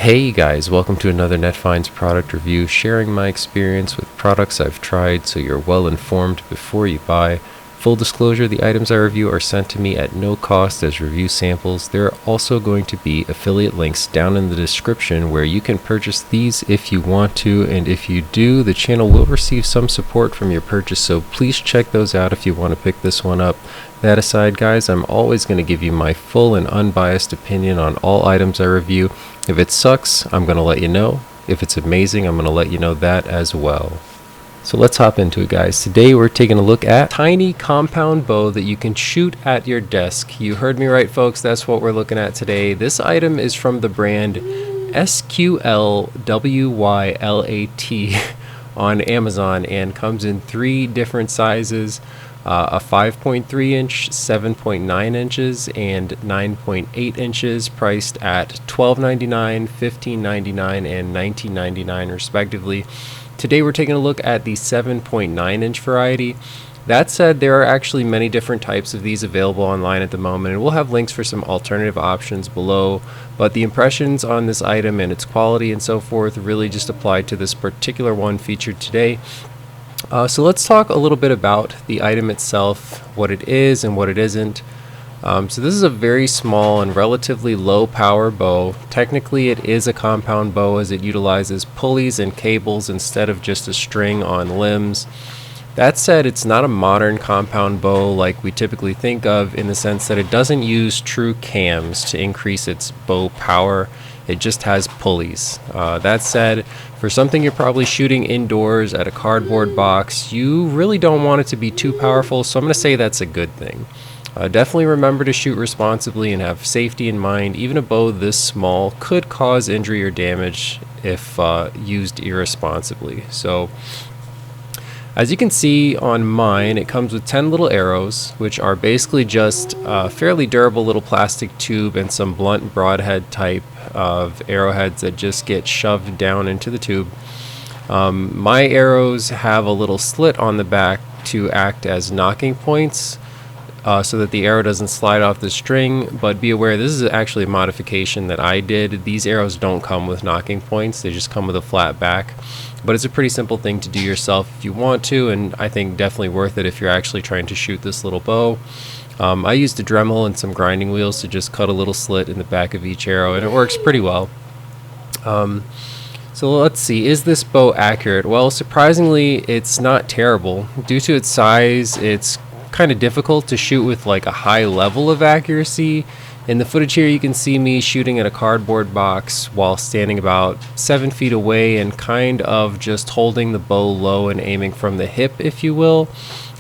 Hey guys, welcome to another NetFindz product review, sharing my experience with products I've tried so you're well informed before you buy. Full disclosure, the items I review are sent to me at no cost as review samples. There are also going to be affiliate links down in the description where you can purchase these if you want to, and if you do, the channel will receive some support from your purchase, so please check those out if you want to pick this one up. That aside, guys, I'm always going to give you my full and unbiased opinion on all items I review. If it sucks, I'm going to let you know. If it's amazing, I'm going to let you know that as well. So let's hop into it, guys. Today we're taking a look at tiny compound bow that you can shoot at your desk. You heard me right, folks. That's what we're looking at today. This item is from the brand SQLWYLAT on Amazon and comes in 3 different sizes. A 5.3 inch, 7.9 inches, and 9.8 inches, priced at $12.99, $15.99, and $19.99 respectively. Today we're taking a look at the 7.9 inch variety. That said, there are actually many different types of these available online at the moment, and we'll have links for some alternative options below, but the impressions on this item and its quality and so forth really just apply to this particular one featured today. So let's talk a little bit about the item itself, what it is and what it isn't. So this is a very small and relatively low power bow. Technically it is a compound bow as it utilizes pulleys and cables instead of just a string on limbs. That said, it's not a modern compound bow like we typically think of, in the sense that it doesn't use true cams to increase its bow power. It just has pulleys. That said, for something you're probably shooting indoors at a cardboard box, you really don't want it to be too powerful, so I'm going to say that's a good thing. Definitely remember to shoot responsibly and have safety in mind. Even a bow this small could cause injury or damage if used irresponsibly. So, as you can see on mine, it comes with 10 little arrows, which are basically just a fairly durable little plastic tube and some blunt broadhead type of arrowheads that just get shoved down into the tube. My arrows have a little slit on the back to act as knocking points so that the arrow doesn't slide off the string, but be aware this is actually a modification that I did. These arrows don't come with knocking points, they just come with a flat back. But it's a pretty simple thing to do yourself if you want to, and I think definitely worth it if you're actually trying to shoot this little bow. I used a Dremel and some grinding wheels to just cut a little slit in the back of each arrow, and it works pretty well. So let's see, is this bow accurate? Well, surprisingly, it's not terrible. Due to its size, it's kind of difficult to shoot with like a high level of accuracy. In the footage here, you can see me shooting at a cardboard box while standing about 7 feet away and kind of just holding the bow low and aiming from the hip, if you will.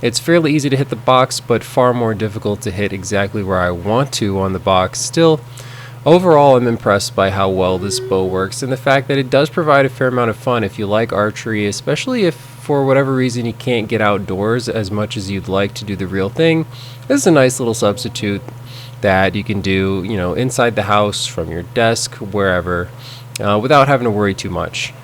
It's fairly easy to hit the box, but far more difficult to hit exactly where I want to on the box. Still, overall, I'm impressed by how well this bow works and the fact that it does provide a fair amount of fun if you like archery, especially if for whatever reason you can't get outdoors as much as you'd like to do the real thing. This is a nice little substitute that you can do, you know, inside the house, from your desk, wherever, without having to worry too much.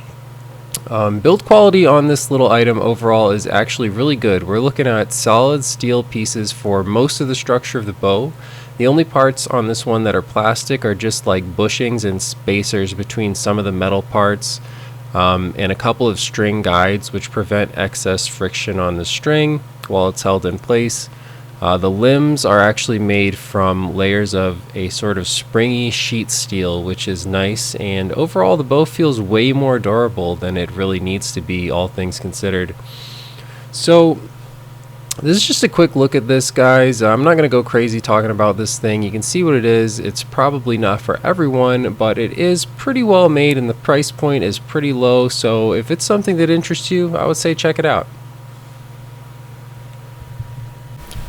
Build quality on this little item overall is actually really good. We're looking at solid steel pieces for most of the structure of the bow. The only parts on this one that are plastic are just like bushings and spacers between some of the metal parts, and a couple of string guides which prevent excess friction on the string while it's held in place. The limbs are actually made from layers of a sort of springy sheet steel, which is nice, and overall the bow feels way more durable than it really needs to be, all things considered. So this is just a quick look at this, guys. I'm not going to go crazy talking about this thing. You can see what it is. It's probably not for everyone, but it is pretty well made and the price point is pretty low, so if it's something that interests you, I would say check it out.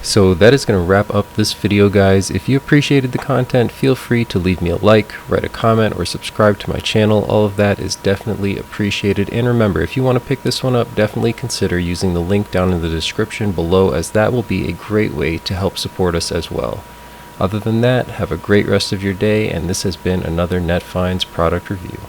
So that is going to wrap up this video, guys. If you appreciated the content, feel free to leave me a like, write a comment, or subscribe to my channel. All of that is definitely appreciated. And remember, if you want to pick this one up, definitely consider using the link down in the description below, as that will be a great way to help support us as well. Other than that, have a great rest of your day, and this has been another NetFindz product review.